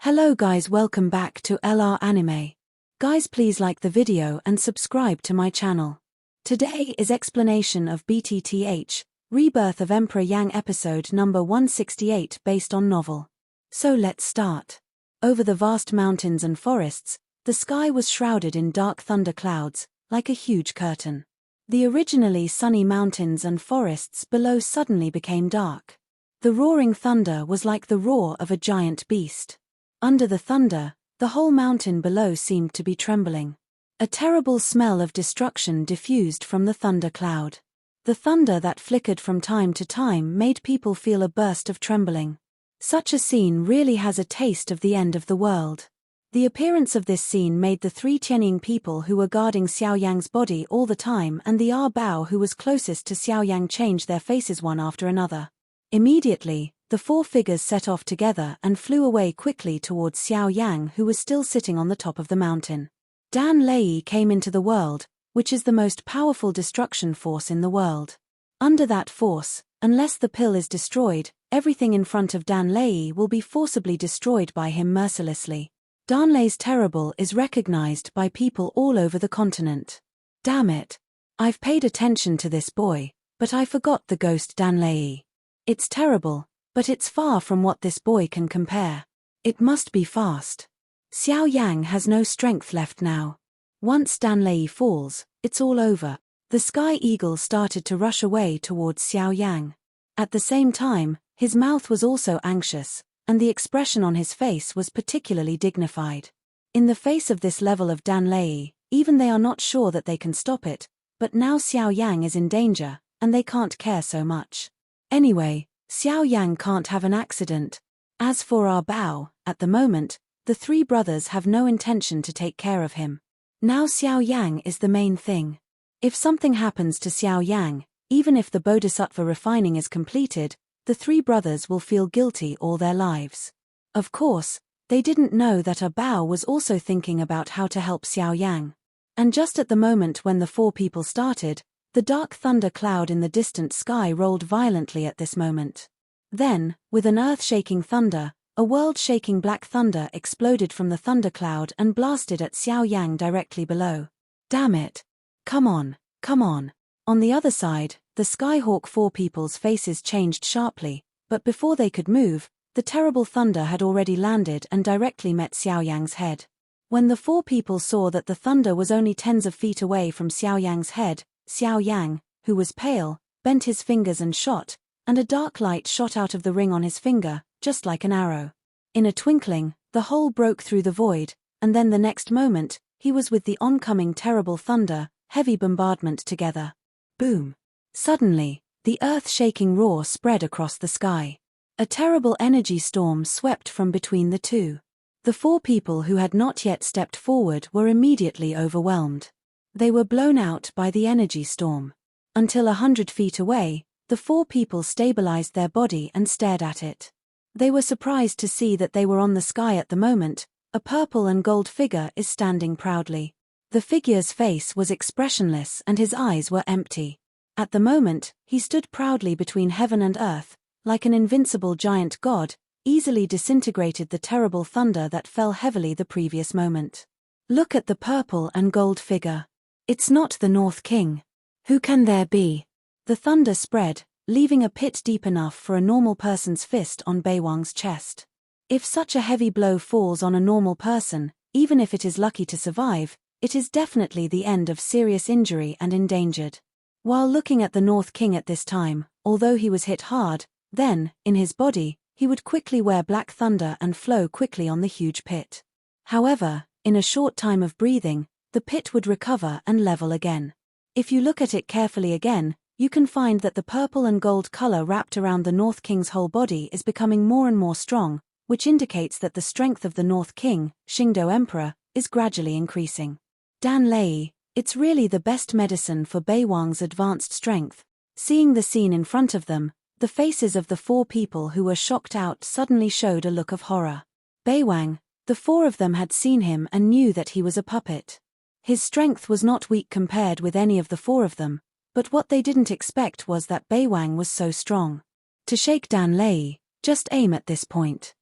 Hello guys, welcome back to LR Anime. Guys, please like the video and subscribe to my channel. Today is explanation of BTTH Rebirth of Emperor Yang episode number 168 based on novel. So let's start. Over the vast mountains and forests, the sky was shrouded in dark thunder clouds, like a huge curtain. The originally sunny mountains and forests below suddenly became dark. The roaring thunder was like the roar of a giant beast. Under the thunder, the whole mountain below seemed to be trembling. A terrible smell of destruction diffused from the thunder cloud. The thunder that flickered from time to time made people feel a burst of trembling. Such a scene really has a taste of the end of the world. The appearance of this scene made the three Tianying people who were guarding Xiao Yang's body all the time and the Bao who was closest to Xiao Yang change their faces one after another. Immediately, the four figures set off together and flew away quickly towards Xiao Yang, who was still sitting on the top of the mountain. Dan Lei came into the world, which is the most powerful destruction force in the world. Under that force, unless the pill is destroyed, everything in front of Dan Lei will be forcibly destroyed by him mercilessly. Dan Lei's terrible is recognized by people all over the continent. Damn it. I've paid attention to this boy, but I forgot the ghost Dan Lei. It's terrible, but it's far from what this boy can compare. It must be fast. Xiao Yang has no strength left now. Once Dan Lei falls, it's all over. The sky eagle started to rush away towards Xiao Yang. At the same time, his mouth was also anxious, and the expression on his face was particularly dignified. In the face of this level of Dan Lei, even they are not sure that they can stop it, but now Xiao Yang is in danger, and they can't care so much. Anyway, Xiao Yang can't have an accident. As for our Bao, at the moment, the three brothers have no intention to take care of him. Now Xiao Yang is the main thing. If something happens to Xiao Yang, even if the Bodhisattva refining is completed, the three brothers will feel guilty all their lives. Of course, they didn't know that our Bao was also thinking about how to help Xiao Yang. And just at the moment when the four people started, the dark thunder cloud in the distant sky rolled violently at this moment. Then, with an earth-shaking thunder, a world-shaking black thunder exploded from the thunder cloud and blasted at Xiao Yang directly below. Damn it. Come on, come on. On the other side, the Skyhawk four people's faces changed sharply, but before they could move, the terrible thunder had already landed and directly met Xiao Yang's head. When the four people saw that the thunder was only tens of feet away from Xiao Yang's head, Xiao Yang, who was pale, bent his fingers and shot, and a dark light shot out of the ring on his finger, just like an arrow. In a twinkling, the hole broke through the void, and then the next moment, he was with the oncoming terrible thunder, heavy bombardment together. Boom! Suddenly, the earth-shaking roar spread across the sky. A terrible energy storm swept from between the two. The four people who had not yet stepped forward were immediately overwhelmed. They were blown out by the energy storm. Until 100 feet away, the four people stabilized their body and stared at it. They were surprised to see that they were on the sky at the moment. A purple and gold figure is standing proudly. The figure's face was expressionless and his eyes were empty. At the moment, he stood proudly between heaven and earth, like an invincible giant god, easily disintegrated the terrible thunder that fell heavily the previous moment. Look at the purple and gold figure. It's not the North King. Who can there be? The thunder spread, leaving a pit deep enough for a normal person's fist on Beiwang's chest. If such a heavy blow falls on a normal person, even if it is lucky to survive, it is definitely the end of serious injury and endangered. While looking at the North King at this time, although he was hit hard, then, in his body, he would quickly wear black thunder and flow quickly on the huge pit. However, in a short time of breathing, the pit would recover and level again. If you look at it carefully again, you can find that the purple and gold color wrapped around the North King's whole body is becoming more and more strong, which indicates that the strength of the North King, Xingdo Emperor, is gradually increasing. Dan Lei, it's really the best medicine for Beiwang's advanced strength. Seeing the scene in front of them, the faces of the four people who were shocked out suddenly showed a look of horror. Beiwang, the four of them had seen him and knew that he was a puppet. His strength was not weak compared with any of the four of them, but what they didn't expect was that Beiwang was so strong. To shake Dan Lei, just aim at this point.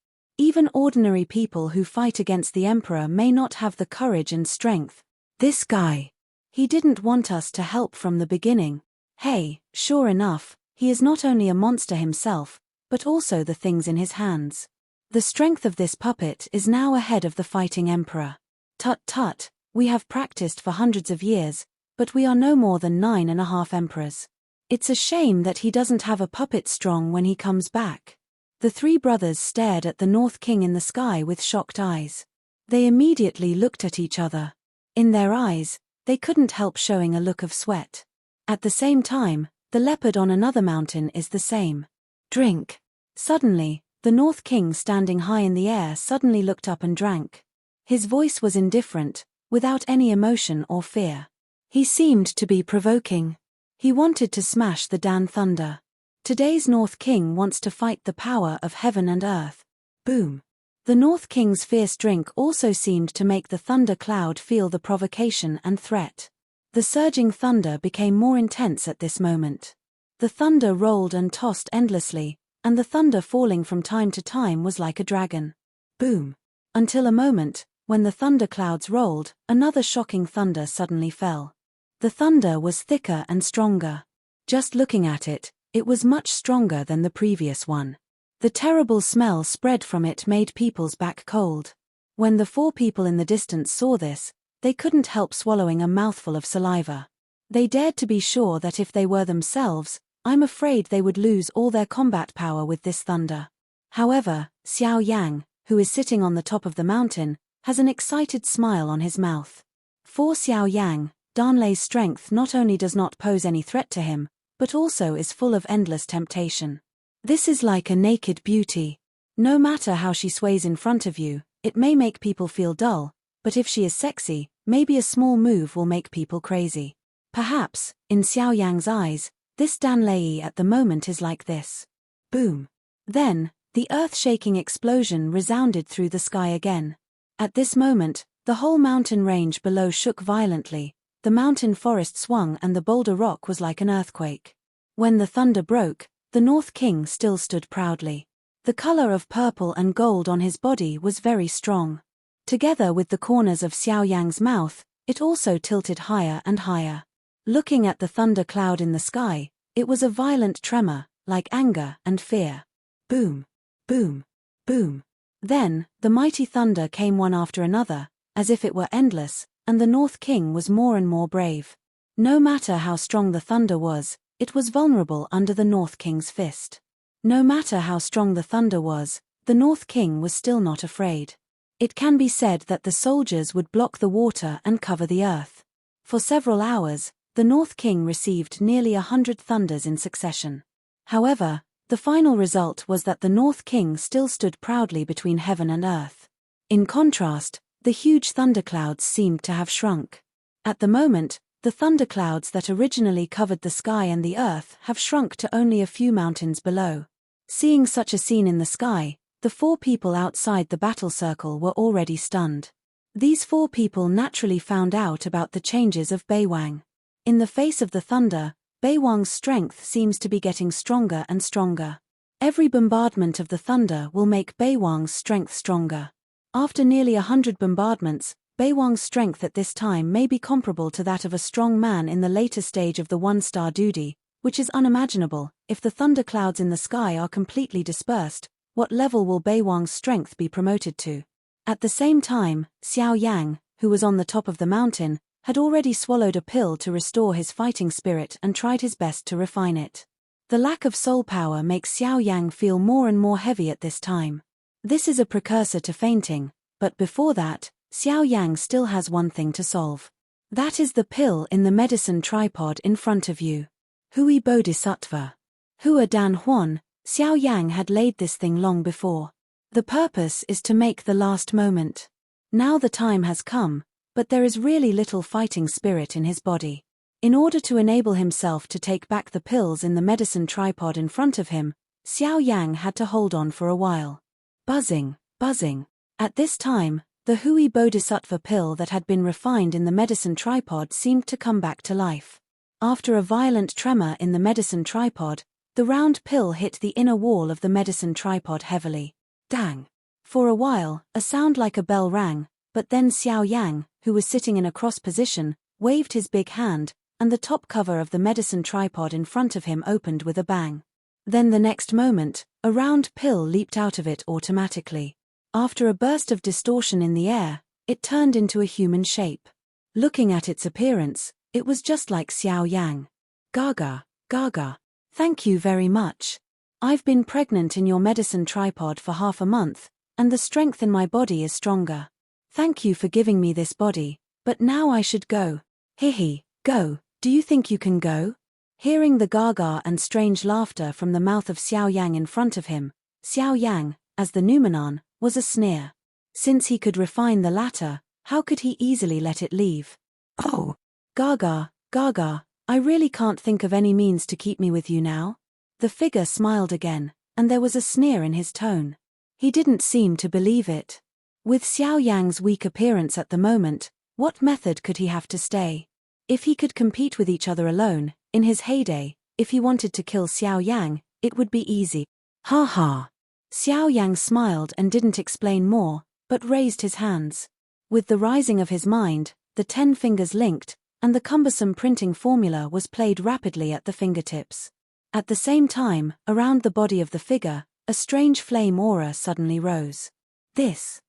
Even ordinary people who fight against the Emperor may not have the courage and strength. This guy. He didn't want us to help from the beginning. Hey, sure enough, he is not only a monster himself, but also the things in his hands. The strength of this puppet is now ahead of the fighting Emperor. Tut tut, we have practiced for hundreds of years, but we are no more than 9.5 emperors. It's a shame that he doesn't have a puppet strong when he comes back. The three brothers stared at the North King in the sky with shocked eyes. They immediately looked at each other. In their eyes, they couldn't help showing a look of sweat. At the same time, the leopard on another mountain is the same. Drink. Suddenly, the North King standing high in the air suddenly looked up and drank. His voice was indifferent, without any emotion or fear. He seemed to be provoking. He wanted to smash the Dan thunder. Today's North King wants to fight the power of heaven and earth. Boom. The North King's fierce drink also seemed to make the thunder cloud feel the provocation and threat. The surging thunder became more intense at this moment. The thunder rolled and tossed endlessly, and the thunder falling from time to time was like a dragon. Boom. Until a moment, when the thunder clouds rolled, another shocking thunder suddenly fell. The thunder was thicker and stronger. Just looking at it, it was much stronger than the previous one. The terrible smell spread from it made people's back cold. When the four people in the distance saw this, they couldn't help swallowing a mouthful of saliva. They dared to be sure that if they were themselves, I'm afraid they would lose all their combat power with this thunder. However, Xiao Yang, who is sitting on the top of the mountain, has an excited smile on his mouth. For Xiao Yang, Danlei's strength not only does not pose any threat to him, but also is full of endless temptation. This is like a naked beauty. No matter how she sways in front of you, it may make people feel dull, but if she is sexy, maybe a small move will make people crazy. Perhaps, in Xiao Yang's eyes, this Danlei at the moment is like this. Boom. Then, the earth-shaking explosion resounded through the sky again. At this moment, the whole mountain range below shook violently, the mountain forest swung and the boulder rock was like an earthquake. When the thunder broke, the North King still stood proudly. The color of purple and gold on his body was very strong. Together with the corners of Xiao Yang's mouth, it also tilted higher and higher. Looking at the thunder cloud in the sky, it was a violent tremor, like anger and fear. Boom, boom, boom. Then, the mighty thunder came one after another, as if it were endless, and the North King was more and more brave. No matter how strong the thunder was, it was vulnerable under the North King's fist. No matter how strong the thunder was, the North King was still not afraid. It can be said that the soldiers would block the water and cover the earth. For several hours, the North King received nearly 100 thunders in succession. However, the final result was that the North King still stood proudly between heaven and earth. In contrast, the huge thunderclouds seemed to have shrunk. At the moment, the thunderclouds that originally covered the sky and the earth have shrunk to only a few mountains below. Seeing such a scene in the sky, the four people outside the battle circle were already stunned. These four people naturally found out about the changes of Beiwang. In the face of the thunder, Beiwang's strength seems to be getting stronger and stronger. Every bombardment of the thunder will make Beiwang's strength stronger. After nearly 100 bombardments, Beiwang's strength at this time may be comparable to that of a strong man in the later stage of the one-star duty, which is unimaginable. If the thunderclouds in the sky are completely dispersed, what level will Beiwang's strength be promoted to? At the same time, Xiao Yang, who was on the top of the mountain, had already swallowed a pill to restore his fighting spirit and tried his best to refine it. The lack of soul power makes Xiao Yang feel more and more heavy at this time. This is a precursor to fainting, but before that, Xiao Yang still has one thing to solve. That is the pill in the medicine tripod in front of you. Hui Bodhisattva. Hua Dan Huan, Xiao Yang had laid this thing long before. The purpose is to make the last moment. Now the time has come, but there is really little fighting spirit in his body. In order to enable himself to take back the pills in the medicine tripod in front of him, Xiao Yang had to hold on for a while. Buzzing, buzzing. At this time, the Hui Bodhisattva pill that had been refined in the medicine tripod seemed to come back to life. After a violent tremor in the medicine tripod, the round pill hit the inner wall of the medicine tripod heavily. Dang! For a while, a sound like a bell rang, but then Xiao Yang, who was sitting in a cross position, waved his big hand, and the top cover of the medicine tripod in front of him opened with a bang. Then the next moment, a round pill leaped out of it automatically. After a burst of distortion in the air, it turned into a human shape. Looking at its appearance, it was just like Xiao Yang. Gaga, Gaga. Thank you very much. I've been pregnant in your medicine tripod for half a month, and the strength in my body is stronger. Thank you for giving me this body, but now I should go. Hihi, go, do you think you can go? Hearing the gaga and strange laughter from the mouth of Xiao Yang in front of him, Xiao Yang, as the noumenon, was a sneer. Since he could refine the latter, how could he easily let it leave? Oh, Gaga, Gaga, I really can't think of any means to keep me with you now. The figure smiled again, and there was a sneer in his tone. He didn't seem to believe it. With Xiao Yang's weak appearance at the moment, what method could he have to stay? If he could compete with each other alone, in his heyday, if he wanted to kill Xiao Yang, it would be easy. Ha ha. Xiao Yang smiled and didn't explain more, but raised his hands. With the rising of his mind, the 10 fingers linked, and the cumbersome printing formula was played rapidly at the fingertips. At the same time, around the body of the figure, a strange flame aura suddenly rose. This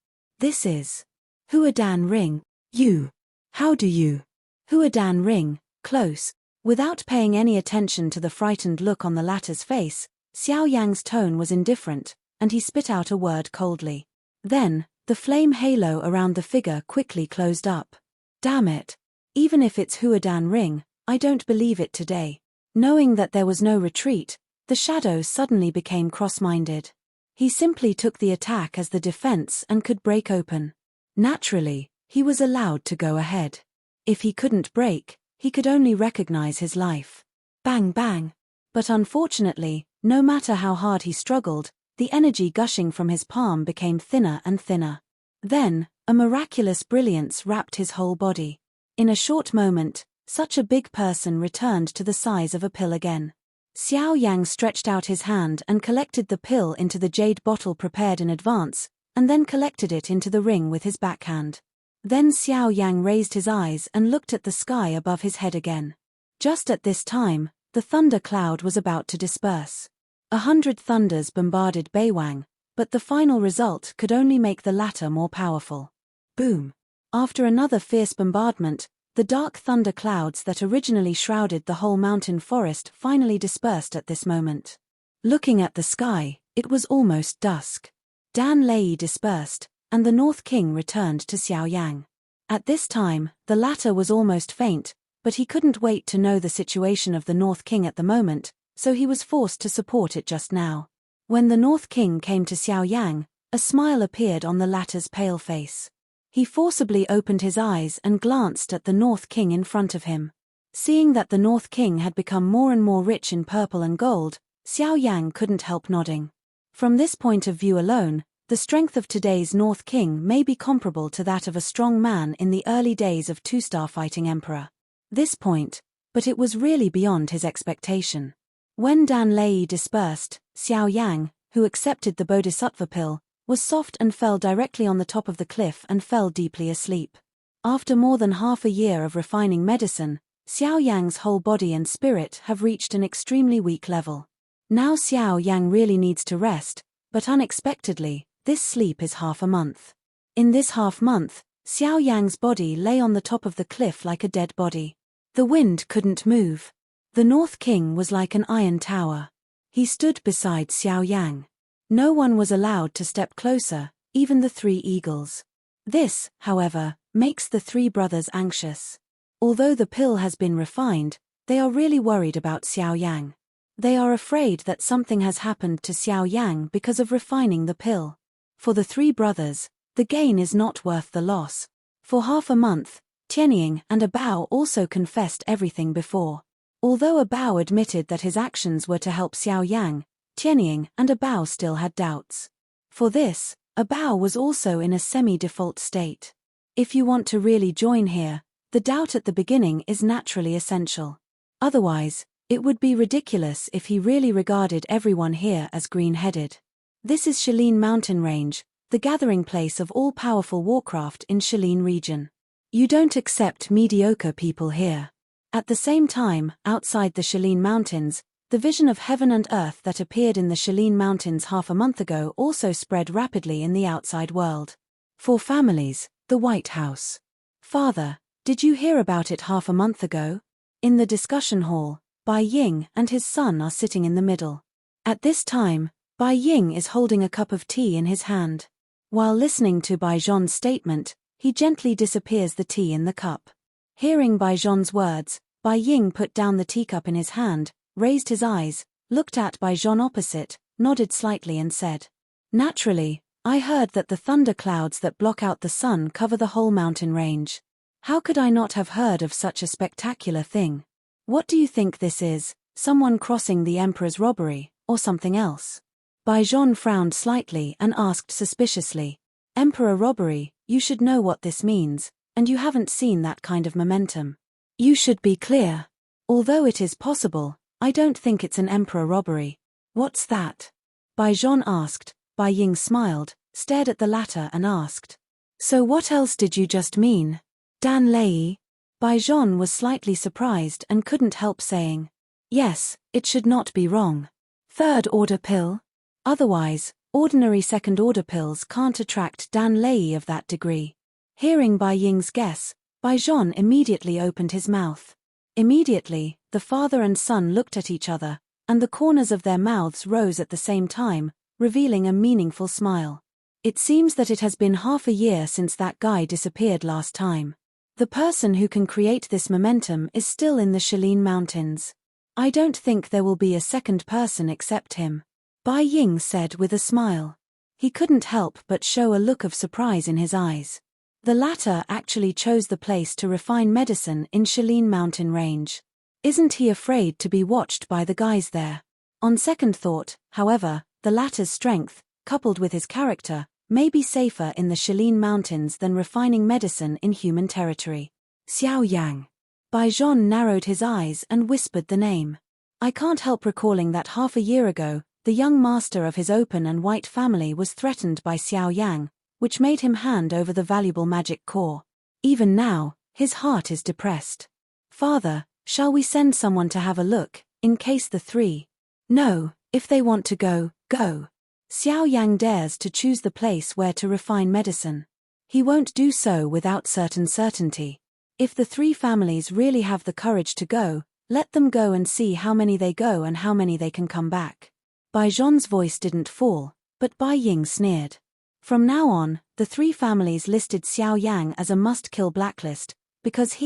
is Huadan Ring. You. How do you? Huadan Ring, close. Without paying any attention to the frightened look on the latter's face, Xiao Yang's tone was indifferent, and he spit out a word coldly. Then, the flame halo around the figure quickly closed up. Damn it. Even if it's Huadan Ring, I don't believe it today. Knowing that there was no retreat, the shadow suddenly became cross-minded. He simply took the attack as the defense and could break open. Naturally, he was allowed to go ahead. If he couldn't break, he could only recognize his life. Bang bang. But unfortunately, no matter how hard he struggled, the energy gushing from his palm became thinner and thinner. Then, a miraculous brilliance wrapped his whole body. In a short moment, such a big person returned to the size of a pill again. Xiao Yang stretched out his hand and collected the pill into the jade bottle prepared in advance, and then collected it into the ring with his backhand. Then Xiao Yang raised his eyes and looked at the sky above his head again. Just at this time, the thunder cloud was about to disperse. 100 thunders bombarded Beiwang, but the final result could only make the latter more powerful. Boom! After another fierce bombardment, the dark thunder clouds that originally shrouded the whole mountain forest finally dispersed at this moment. Looking at the sky, it was almost dusk. Dan Lei dispersed, and the North King returned to Xiao Yang. At this time, the latter was almost faint, but he couldn't wait to know the situation of the North King at the moment, so he was forced to support it just now. When the North King came to Xiao Yang, a smile appeared on the latter's pale face. He forcibly opened his eyes and glanced at the North King in front of him. Seeing that the North King had become more and more rich in purple and gold, Xiao Yang couldn't help nodding. From this point of view alone, the strength of today's North King may be comparable to that of a strong man in the early days of two-star fighting emperor. This point, but it was really beyond his expectation. When Dan Lei dispersed, Xiao Yang, who accepted the Bodhisattva pill, was soft and fell directly on the top of the cliff and fell deeply asleep. After more than half a year of refining medicine, Xiao Yang's whole body and spirit have reached an extremely weak level. Now Xiao Yang really needs to rest, but unexpectedly, this sleep is half a month. In this half month, Xiao Yang's body lay on the top of the cliff like a dead body. The wind couldn't move. The North King was like an iron tower. He stood beside Xiao Yang. No one was allowed to step closer, even the 3 eagles. This, however, makes the 3 brothers anxious. Although the pill has been refined, they are really worried about Xiao Yang. They are afraid that something has happened to Xiao Yang because of refining the pill. For the 3 brothers, the gain is not worth the loss. For half a month, Tianying and Abao also confessed everything before. Although Abao admitted that his actions were to help Xiao Yang, Tianying and Abao still had doubts. For this, Abao was also in a semi-default state. If you want to really join here, the doubt at the beginning is naturally essential. Otherwise, it would be ridiculous if he really regarded everyone here as green-headed. This is Shalin Mountain Range, the gathering place of all-powerful warcraft in Shalin region. You don't accept mediocre people here. At the same time, outside the Shalin Mountains, the vision of heaven and earth that appeared in the Shalin Mountains half a month ago also spread rapidly in the outside world. 4 families, the White House. Father, did you hear about it half a month ago? In the discussion hall, Bai Ying and his son are sitting in the middle. At this time, Bai Ying is holding a cup of tea in his hand. While listening to Bai Zhon's statement, he gently disappears the tea in the cup. Hearing Bai Zhon's words, Bai Ying put down the teacup in his hand, raised his eyes, looked at Bai Zhon opposite, nodded slightly and said, "Naturally, I heard that the thunder clouds that block out the sun cover the whole mountain range. How could I not have heard of such a spectacular thing? What do you think this is, someone crossing the Emperor's robbery, or something else?" Bai Zhon frowned slightly and asked suspiciously, "Emperor robbery, you should know what this means, and you haven't seen that kind of momentum. You should be clear. Although it is possible, I don't think it's an emperor robbery." "What's that?" Bai Zhon asked. Bai Ying smiled, stared at the latter and asked, "So what else did you just mean? Dan Lei?" Bai Zhon was slightly surprised and couldn't help saying, "Yes, it should not be wrong. 3rd order pill? Otherwise, ordinary 2nd order pills can't attract Dan Lei of that degree." Hearing Bai Ying's guess, Bai Zhon immediately opened his mouth. Immediately, the father and son looked at each other, and the corners of their mouths rose at the same time, revealing a meaningful smile. "It seems that it has been half a year since that guy disappeared last time. The person who can create this momentum is still in the Shalin Mountains. I don't think there will be a second person except him," Bai Ying said with a smile. He couldn't help but show a look of surprise in his eyes. The latter actually chose the place to refine medicine in Shalin Mountain Range. Isn't he afraid to be watched by the guys there? On second thought, however, the latter's strength, coupled with his character, may be safer in the Shalin Mountains than refining medicine in human territory. Xiao Yan. Bai Zhon narrowed his eyes and whispered the name. I can't help recalling that half a year ago, the young master of his open and white family was threatened by Xiao Yang, which made him hand over the valuable magic core. Even now, his heart is depressed. "Father, shall we send someone to have a look, in case the 3? No, if they want to go, go." Xiao Yang dares to choose the place where to refine medicine. He won't do so without certain certainty. If the 3 families really have the courage to go, let them go and see how many they go and how many they can come back. Bai Zhon's voice didn't fall, but Bai Ying sneered. From now on, the 3 families listed Xiao Yang as a must-kill blacklist, because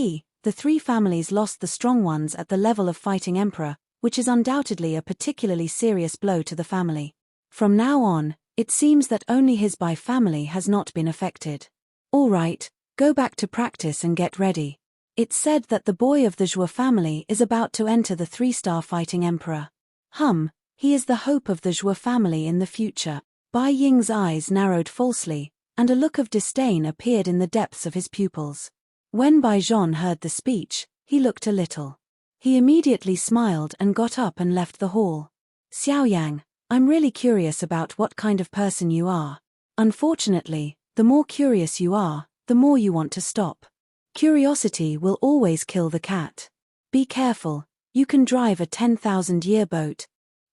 the 3 families lost the strong ones at the level of fighting emperor, which is undoubtedly a particularly serious blow to the family. From now on, it seems that only his Bai family has not been affected. All right, go back to practice and get ready. It's said that the boy of the Zhou family is about to enter the 3-star fighting emperor. He is the hope of the Zhou family in the future. Bai Ying's eyes narrowed falsely, and a look of disdain appeared in the depths of his pupils. When Bai Zhon heard the speech, he looked a little. He immediately smiled and got up and left the hall. "Xiao Yang, I'm really curious about what kind of person you are. Unfortunately, the more curious you are, the more you want to stop. Curiosity will always kill the cat. Be careful, you can drive a 10,000-year boat."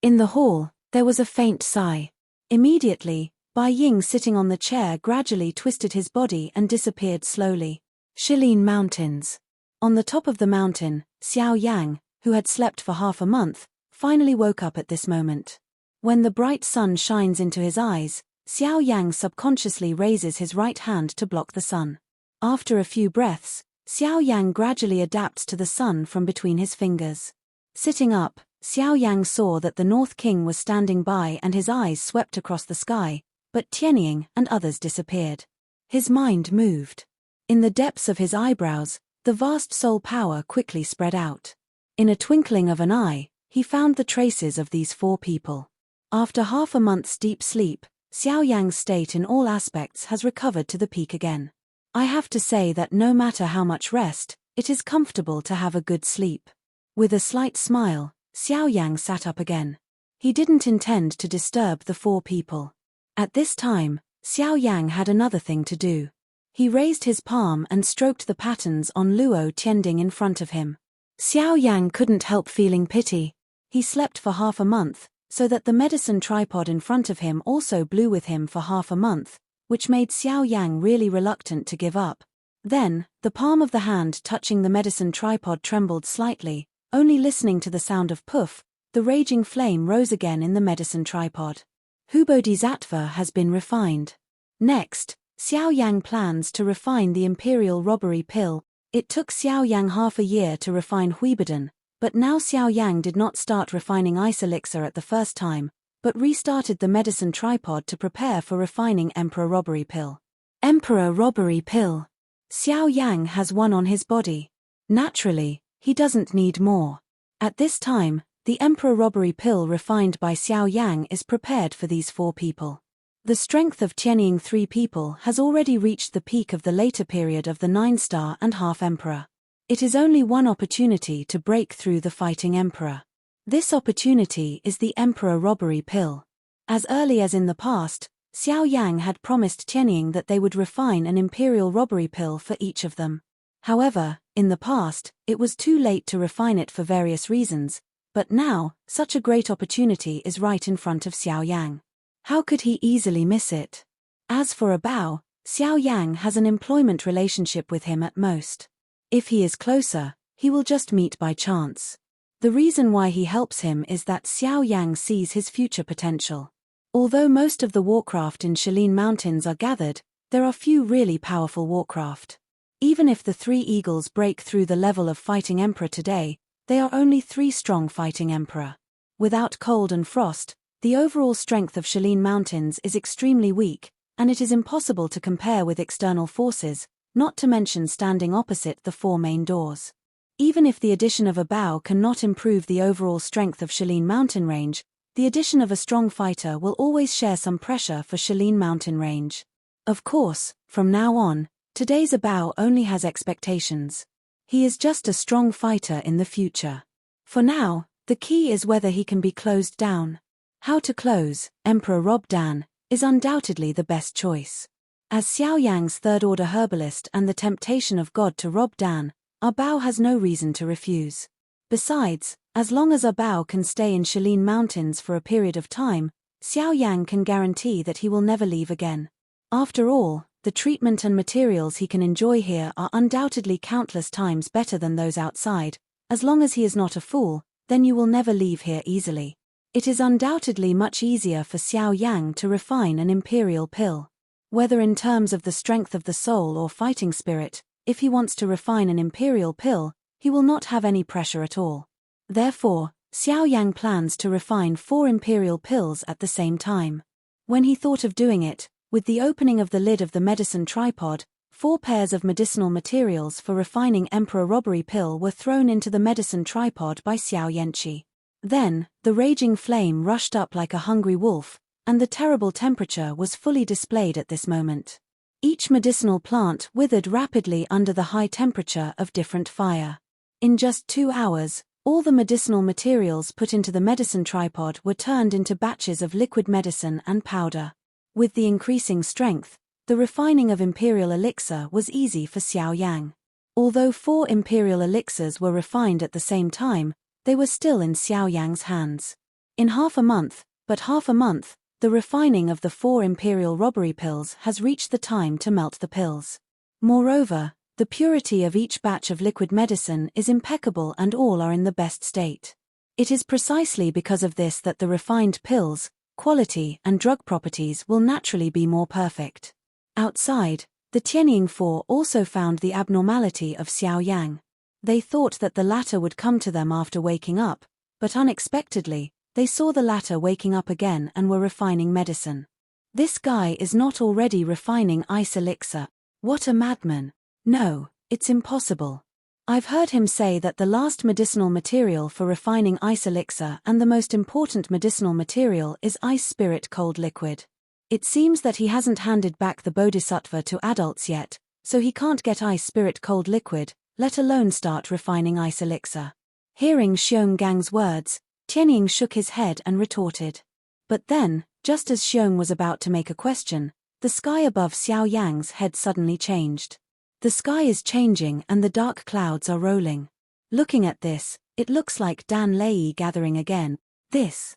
In the hall, there was a faint sigh. Immediately, Bai Ying sitting on the chair gradually twisted his body and disappeared slowly. Shalin Mountains. On the top of the mountain, Xiao Yang, who had slept for half a month, finally woke up at this moment. When the bright sun shines into his eyes, Xiao Yang subconsciously raises his right hand to block the sun. After a few breaths, Xiao Yang gradually adapts to the sun from between his fingers. Sitting up, Xiao Yang saw that the North King was standing by and his eyes swept across the sky, but Tianying and others disappeared. His mind moved. In the depths of his eyebrows, the vast soul power quickly spread out. In a twinkling of an eye, he found the traces of these 4 people. After half a month's deep sleep, Xiao Yang's state in all aspects has recovered to the peak again. I have to say that no matter how much rest, it is comfortable to have a good sleep. With a slight smile, Xiao Yang sat up again. He didn't intend to disturb the 4 people. At this time, Xiao Yang had another thing to do. He raised his palm and stroked the patterns on Luo Tianding in front of him. Xiao Yang couldn't help feeling pity. He slept for half a month, so that the medicine tripod in front of him also blew with him for half a month, which made Xiao Yang really reluctant to give up. Then, the palm of the hand touching the medicine tripod trembled slightly. Only listening to the sound of puff, the raging flame rose again in the medicine tripod. Bodhisattva has been refined. Next, Xiao Yang plans to refine the imperial robbery pill. It took Xiao Yang half a year to refine Huibodon, but now Xiao Yang did not start refining ice elixir at the first time, but restarted the medicine tripod to prepare for refining Emperor Robbery Pill. Emperor Robbery Pill. Xiao Yang has one on his body. Naturally, he doesn't need more. At this time, the Emperor Robbery Pill refined by Xiao Yang is prepared for these 4 people. The strength of Tianying 3 people has already reached the peak of the later period of the 9-star and half Emperor. It is only one opportunity to break through the fighting Emperor. This opportunity is the Emperor Robbery Pill. As early as in the past, Xiao Yang had promised Tianying that they would refine an Imperial Robbery Pill for each of them. However, in the past, it was too late to refine it for various reasons, but now, such a great opportunity is right in front of Xiao Yang. How could he easily miss it? As for Bao, Xiao Yang has an employment relationship with him at most. If he is closer, he will just meet by chance. The reason why he helps him is that Xiao Yang sees his future potential. Although most of the warcraft in Shaolin Mountains are gathered, there are few really powerful warcraft. Even if the 3 eagles break through the level of fighting Emperor today, they are only 3 strong fighting Emperor. Without cold and frost, the overall strength of Shaolin Mountains is extremely weak, and it is impossible to compare with external forces, not to mention standing opposite the 4 main doors. Even if the addition of a Bao cannot improve the overall strength of Shaolin Mountain Range, the addition of a strong fighter will always share some pressure for Shaolin Mountain Range. Of course, from now on, today's Bao only has expectations. He is just a strong fighter in the future. For now, the key is whether he can be closed down. How to close Emperor Rob Dan is undoubtedly the best choice. As Xiao Yang's third-order herbalist and the temptation of God to rob Dan, our Bao has no reason to refuse. Besides, as long as our Bao can stay in Shaolin Mountains for a period of time, Xiao Yang can guarantee that he will never leave again. After all, the treatment and materials he can enjoy here are undoubtedly countless times better than those outside. As long as he is not a fool, then you will never leave here easily. It is undoubtedly much easier for Xiao Yang to refine an imperial pill. Whether in terms of the strength of the soul or fighting spirit, if he wants to refine an imperial pill, he will not have any pressure at all. Therefore, Xiao Yang plans to refine 4 imperial pills at the same time. When he thought of doing it, with the opening of the lid of the medicine tripod, 4 pairs of medicinal materials for refining Emperor Robbery Pill were thrown into the medicine tripod by Xiao Yanqi. Then, the raging flame rushed up like a hungry wolf, and the terrible temperature was fully displayed at this moment. Each medicinal plant withered rapidly under the high temperature of different fire. In just 2 hours, all the medicinal materials put into the medicine tripod were turned into batches of liquid medicine and powder. With the increasing strength, the refining of imperial elixir was easy for Xiao Yang. Although 4 imperial elixirs were refined at the same time, they were still in Xiao Yang's hands. In half a month, the refining of the 4 imperial robbery pills has reached the time to melt the pills. Moreover, the purity of each batch of liquid medicine is impeccable and all are in the best state. It is precisely because of this that the refined pills, quality and drug properties will naturally be more perfect. Outside, the Tianying 4 also found the abnormality of Xiao Yang. They thought that the latter would come to them after waking up, but unexpectedly, they saw the latter waking up again and were refining medicine. This guy is not already refining ice elixir. What a madman. No, it's impossible. I've heard him say that the last medicinal material for refining ice elixir and the most important medicinal material is ice spirit cold liquid. It seems that he hasn't handed back the bodhisattva to adults yet, so he can't get ice spirit cold liquid, let alone start refining ice elixir. Hearing Xiong Gang's words, Tianying shook his head and retorted. But then, just as Xiong was about to make a question, the sky above Xiao Yang's head suddenly changed. The sky is changing and the dark clouds are rolling. Looking at this, it looks like Dan Lei gathering again. This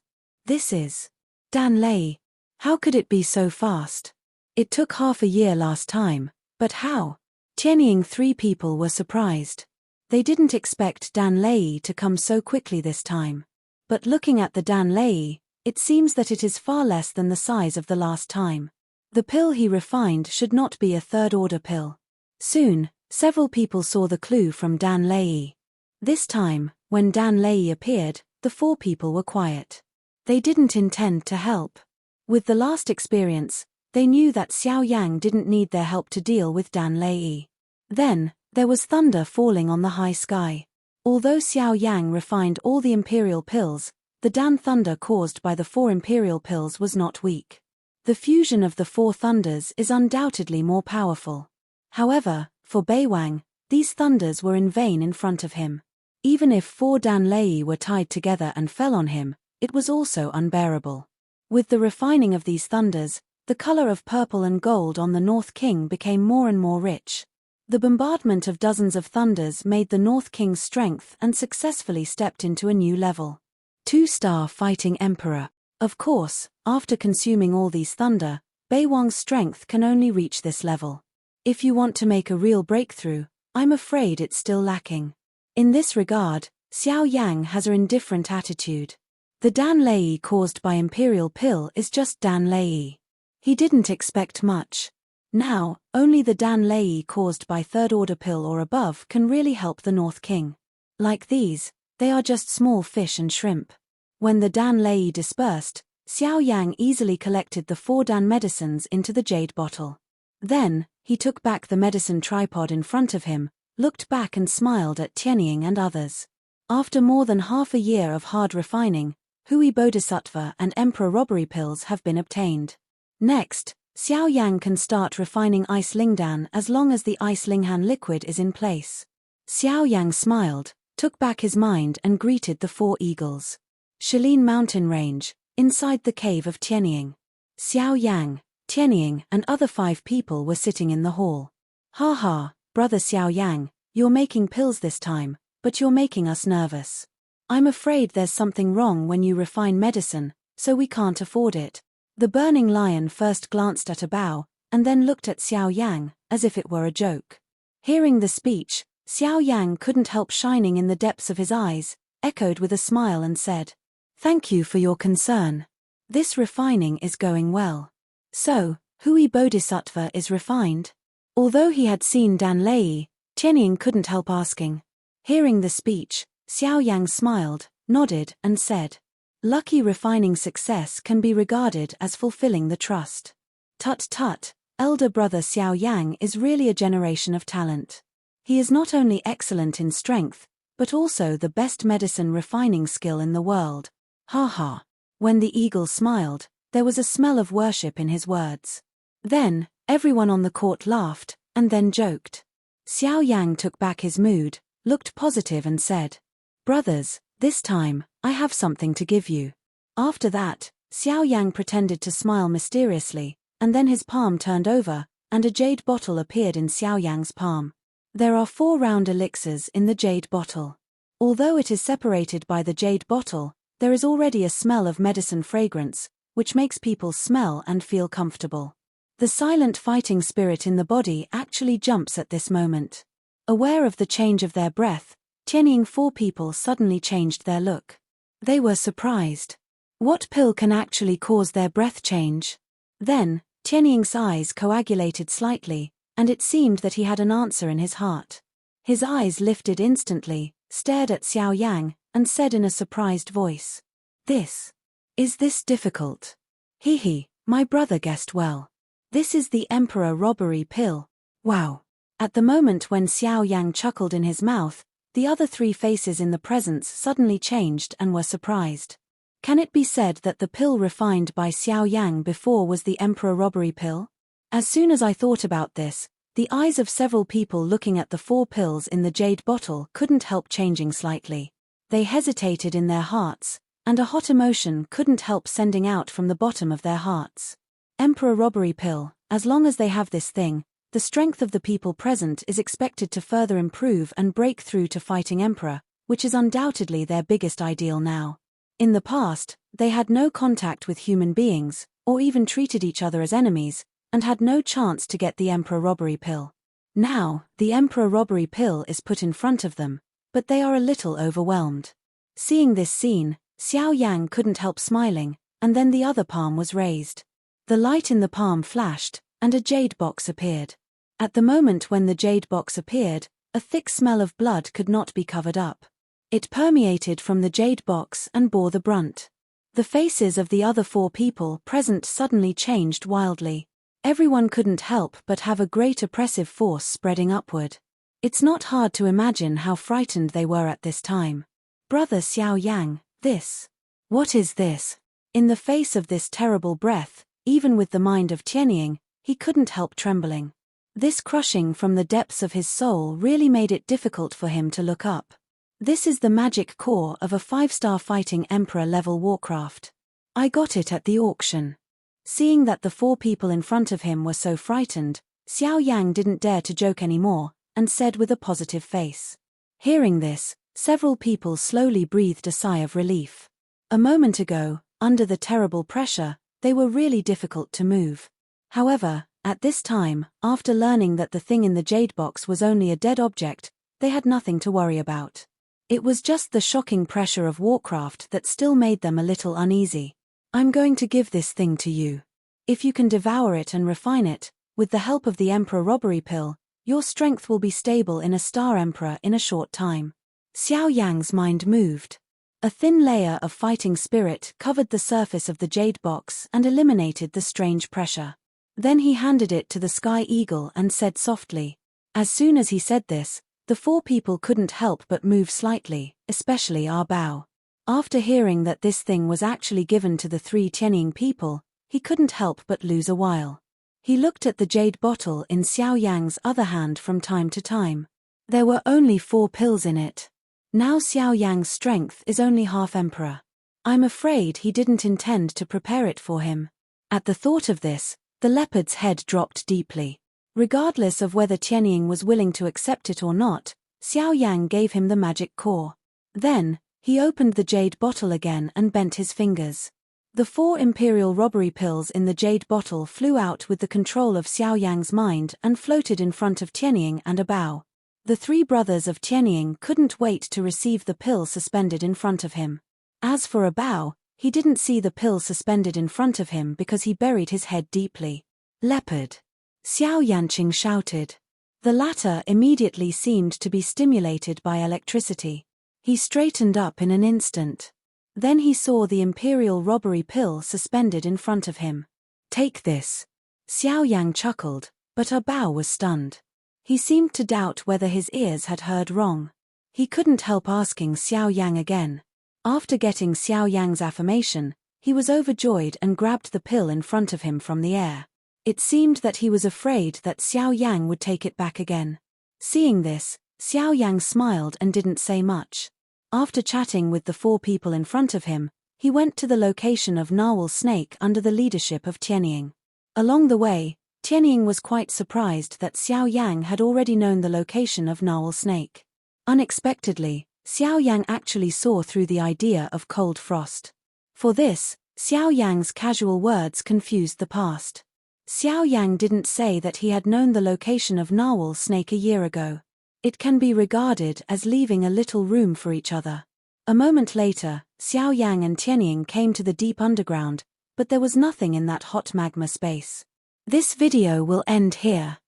is Dan Lei. How could it be so fast? It took half a year last time, but how? Tianying 3 people were surprised. They didn't expect Dan Lei to come so quickly this time. But looking at the Dan Lei, it seems that it is far less than the size of the last time. The pill he refined should not be a third-order pill. Soon, several people saw the clue from Dan Lei. This time, when Dan Lei appeared, the 4 people were quiet. They didn't intend to help. With the last experience, they knew that Xiao Yang didn't need their help to deal with Dan Lei. Then, there was thunder falling on the high sky. Although Xiao Yang refined all the imperial pills, the Dan thunder caused by the 4 imperial pills was not weak. The fusion of the 4 thunders is undoubtedly more powerful. However, for Beiwang, these thunders were in vain in front of him. Even if 4 Dan Lei were tied together and fell on him, it was also unbearable. With the refining of these thunders, the color of purple and gold on the North King became more and more rich. The bombardment of dozens of thunders made the North King's strength and successfully stepped into a new level. 2-star fighting emperor. Of course, after consuming all these thunder, Beiwang's strength can only reach this level. If you want to make a real breakthrough, I'm afraid it's still lacking. In this regard, Xiao Yang has an indifferent attitude. The Dan Lei caused by Imperial Pill is just Dan Lei. He didn't expect much. Now, only the Dan Lei caused by third-order pill or above can really help the North King. Like these, they are just small fish and shrimp. When the Dan Lei dispersed, Xiao Yang easily collected the 4 Dan medicines into the jade bottle. Then, he took back the medicine tripod in front of him, looked back and smiled at Tianying and others. After more than half a year of hard refining, Hui Bodhisattva and Emperor Robbery pills have been obtained. Next, Xiao Yang can start refining Ice Lingdan as long as the Ice Linghan liquid is in place. Xiao Yang smiled, took back his mind and greeted the 4 eagles. Shalin Mountain Range, inside the cave of Tianying. Xiao Yang, Tianying and other 5 people were sitting in the hall. Ha ha, brother Xiao Yang, you're making pills this time, but you're making us nervous. I'm afraid there's something wrong when you refine medicine, so we can't afford it. The burning lion first glanced at a bow, and then looked at Xiao Yang, as if it were a joke. Hearing the speech, Xiao Yang couldn't help shining in the depths of his eyes, echoed with a smile and said, "Thank you for your concern. This refining is going well." So, Hui Bodhisattva is refined? Although he had seen Dan Lei, Tianying couldn't help asking. Hearing the speech, Xiao Yang smiled, nodded, and said, "Lucky refining success can be regarded as fulfilling the trust." Tut tut, elder brother Xiao Yang is really a generation of talent. He is not only excellent in strength, but also the best medicine refining skill in the world. Ha ha. When the eagle smiled, there was a smell of worship in his words. Then, everyone on the court laughed, and then joked. Xiao Yang took back his mood, looked positive and said, "Brothers, this time, I have something to give you." After that, Xiao Yang pretended to smile mysteriously, and then his palm turned over, and a jade bottle appeared in Xiao Yang's palm. There are 4 round elixirs in the jade bottle. Although it is separated by the jade bottle, there is already a smell of medicine fragrance, which makes people smell and feel comfortable. The silent fighting spirit in the body actually jumps at this moment. Aware of the change of their breath, Tianying 4 people suddenly changed their look. They were surprised. What pill can actually cause their breath change? Then, Tianying's eyes coagulated slightly, and it seemed that he had an answer in his heart. His eyes lifted instantly, stared at Xiao Yang, and said in a surprised voice, Is this difficult? He, my brother guessed well. This is the Emperor Robbery pill. Wow. At the moment when Xiao Yang chuckled in his mouth, the other 3 faces in the presence suddenly changed and were surprised. Can it be said that the pill refined by Xiao Yang before was the Emperor Robbery pill? As soon as I thought about this, the eyes of several people looking at the 4 pills in the jade bottle couldn't help changing slightly. They hesitated in their hearts, and a hot emotion couldn't help sending out from the bottom of their hearts. Emperor Robbery Pill. As long as they have this thing, the strength of the people present is expected to further improve and break through to fighting Emperor, which is undoubtedly their biggest ideal now. In the past, they had no contact with human beings, or even treated each other as enemies, and had no chance to get the Emperor Robbery Pill. Now, the Emperor Robbery Pill is put in front of them, but they are a little overwhelmed. Seeing this scene, Xiao Yan couldn't help smiling, and then the other palm was raised. The light in the palm flashed, and a jade box appeared. At the moment when the jade box appeared, a thick smell of blood could not be covered up. It permeated from the jade box and bore the brunt. The faces of the other 4 people present suddenly changed wildly. Everyone couldn't help but have a great oppressive force spreading upward. It's not hard to imagine how frightened they were at this time. Brother Xiao Yang, this. What is this? In the face of this terrible breath, even with the mind of Tianying, he couldn't help trembling. This crushing from the depths of his soul really made it difficult for him to look up. This is the magic core of a 5-star fighting Emperor-level warcraft. I got it at the auction. Seeing that the 4 people in front of him were so frightened, Xiao Yang didn't dare to joke anymore, and said with a positive face. Hearing this, several people slowly breathed a sigh of relief. A moment ago, under the terrible pressure, they were really difficult to move. However, at this time, after learning that the thing in the jade box was only a dead object, they had nothing to worry about. It was just the shocking pressure of Warcraft that still made them a little uneasy. I'm going to give this thing to you. If you can devour it and refine it, with the help of the Emperor Robbery Pill, your strength will be stable in a Star Emperor in a short time. Xiao Yang's mind moved. A thin layer of fighting spirit covered the surface of the jade box and eliminated the strange pressure. Then he handed it to the Sky Eagle and said softly. As soon as he said this, the 4 people couldn't help but move slightly, especially Ah Bao. After hearing that this thing was actually given to the 3 Tianying people, he couldn't help but lose a while. He looked at the jade bottle in Xiao Yang's other hand from time to time. There were only 4 pills in it. Now Xiao Yang's strength is only half Emperor. I'm afraid he didn't intend to prepare it for him. At the thought of this, the leopard's head dropped deeply. Regardless of whether Tianying was willing to accept it or not, Xiao Yang gave him the magic core. Then, he opened the jade bottle again and bent his fingers. The 4 imperial robbery pills in the jade bottle flew out with the control of Xiao Yang's mind and floated in front of Tianying and Ah Bao. The 3 brothers of Tianying couldn't wait to receive the pill suspended in front of him. As for Ah Bao, he didn't see the pill suspended in front of him because he buried his head deeply. Leopard! Xiao Yanqing shouted. The latter immediately seemed to be stimulated by electricity. He straightened up in an instant. Then he saw the imperial robbery pill suspended in front of him. Take this. Xiao Yang chuckled, but Ah Bao was stunned. He seemed to doubt whether his ears had heard wrong. He couldn't help asking Xiao Yang again. After getting Xiao Yang's affirmation, he was overjoyed and grabbed the pill in front of him from the air. It seemed that he was afraid that Xiao Yang would take it back again. Seeing this, Xiao Yang smiled and didn't say much. After chatting with the 4 people in front of him, he went to the location of Narwhal Snake under the leadership of Tianying. Along the way, Tianying was quite surprised that Xiao Yang had already known the location of Narwhal Snake. Unexpectedly, Xiao Yang actually saw through the idea of cold frost. For this, Xiao Yang's casual words confused the past. Xiao Yang didn't say that he had known the location of Narwhal Snake a year ago. It can be regarded as leaving a little room for each other. A moment later, Xiao Yang and Tianying came to the deep underground, but there was nothing in that hot magma space. This video will end here.